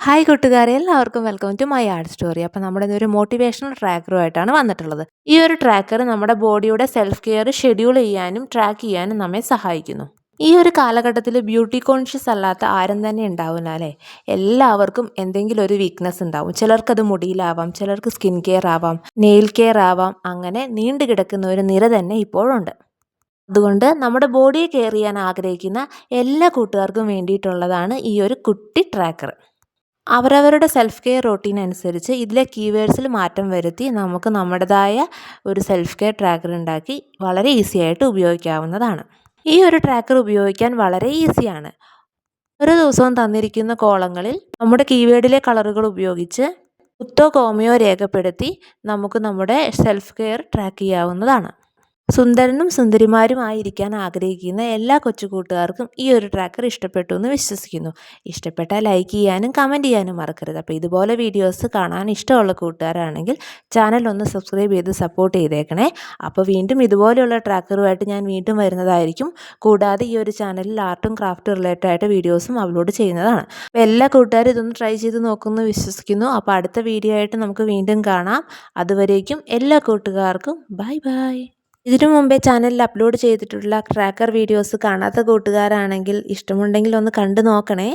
Hi കൂട്ടുകാരെ, എല്ലാവർക്കും welcome to my art story. അപ്പോൾ നമ്മുടെ ഇതൊരു മോട്ടിവേഷണൽ ട്രാക്കറുമായിട്ടാണ് വന്നിട്ടുള്ളത്. ഈ ഒരു ട്രാക്കർ നമ്മുടെ ബോഡിയുടെ സെൽഫ് കെയർ ഷെഡ്യൂൾ ചെയ്യാനും ട്രാക്ക് ചെയ്യാനും നമ്മെ സഹായിക്കുന്നു. ഈ ഒരു കാലഘട്ടത്തിൽ ബ്യൂട്ടി കോൺഷ്യസ് അല്ലാത്ത ആരും തന്നെ ഉണ്ടാവില്ല അല്ലേ. എല്ലാവർക്കും എന്തെങ്കിലും ഒരു വീക്ക്നെസ് ഉണ്ടാവും. ചിലർക്കത് മുടിയിലാവാം, ചിലർക്ക് സ്കിൻ കെയർ ആവാം, നെയിൽ കെയർ ആവാം. അങ്ങനെ നീണ്ടു കിടക്കുന്ന ഒരു നിര തന്നെ ഇപ്പോഴുണ്ട്. അതുകൊണ്ട് നമ്മുടെ ബോഡിയെ കെയർ ചെയ്യാൻ ആഗ്രഹിക്കുന്ന എല്ലാ കൂട്ടുകാർക്കും വേണ്ടിയിട്ടുള്ളതാണ് ഈ ഒരു കുട്ടി ട്രാക്കർ. അവരവരുടെ സെൽഫ് കെയർ റൊട്ടീൻ അനുസരിച്ച് ഇതിലെ കീവേഡ്സിൽ മാറ്റം വരുത്തി നമുക്ക് നമ്മുടേതായ ഒരു സെൽഫ് കെയർ ട്രാക്കർ ഉണ്ടാക്കി വളരെ ഈസി ആയിട്ട് ഉപയോഗിക്കാവുന്നതാണ്. ഈ ഒരു ട്രാക്കർ ഉപയോഗിക്കാൻ വളരെ ഈസിയാണ്. ഒരു ദിവസവും തന്നിരിക്കുന്ന കോളങ്ങളിൽ നമ്മുടെ കീവേഡിലെ കളറുകൾ ഉപയോഗിച്ച് കുത്തോ കോമയോ രേഖപ്പെടുത്തി നമുക്ക് നമ്മുടെ സെൽഫ് കെയർ ട്രാക്ക് ചെയ്യാവുന്നതാണ്. സുന്ദരനും സുന്ദരിമാരുമായിരിക്കാൻ ആഗ്രഹിക്കുന്ന എല്ലാ കൊച്ചു കൂട്ടുകാർക്കും ഈ ഒരു ട്രാക്കർ ഇഷ്ടപ്പെട്ടു എന്ന് വിശ്വസിക്കുന്നു. ഇഷ്ടപ്പെട്ടാൽ ലൈക്ക് ചെയ്യാനും കമൻറ്റ് ചെയ്യാനും മറക്കരുത്. അപ്പോൾ ഇതുപോലെ വീഡിയോസ് കാണാൻ ഇഷ്ടമുള്ള കൂട്ടുകാരാണെങ്കിൽ ചാനൽ ഒന്ന് സബ്സ്ക്രൈബ് ചെയ്ത് സപ്പോർട്ട് ചെയ്തേക്കണേ. അപ്പോൾ വീണ്ടും ഇതുപോലെയുള്ള ട്രാക്കറുമായിട്ട് ഞാൻ വീണ്ടും വരുന്നതായിരിക്കും. കൂടാതെ ഈ ഒരു ചാനലിൽ ആർട്ടും ക്രാഫ്റ്റും റിലേറ്റഡ് ആയിട്ട് വീഡിയോസും അപ്ലോഡ് ചെയ്യുന്നതാണ്. അപ്പോൾ എല്ലാ കൂട്ടുകാരും ഇതൊന്ന് ട്രൈ ചെയ്ത് നോക്കുമെന്ന് വിശ്വസിക്കുന്നു. അപ്പോൾ അടുത്ത വീഡിയോ ആയിട്ട് നമുക്ക് വീണ്ടും കാണാം. അതുവരേക്കും എല്ലാ കൂട്ടുകാർക്കും ബൈ ബൈ. ഇതിനു മുമ്പേ ചാനലിൽ അപ്ലോഡ് ചെയ്തിട്ടുള്ള ട്രാക്കർ വീഡിയോസ് കാണാത്ത കൂട്ടുകാരാണെങ്കിൽ ഇഷ്ടമുണ്ടെങ്കിൽ ഒന്ന് കണ്ടു നോക്കണേ.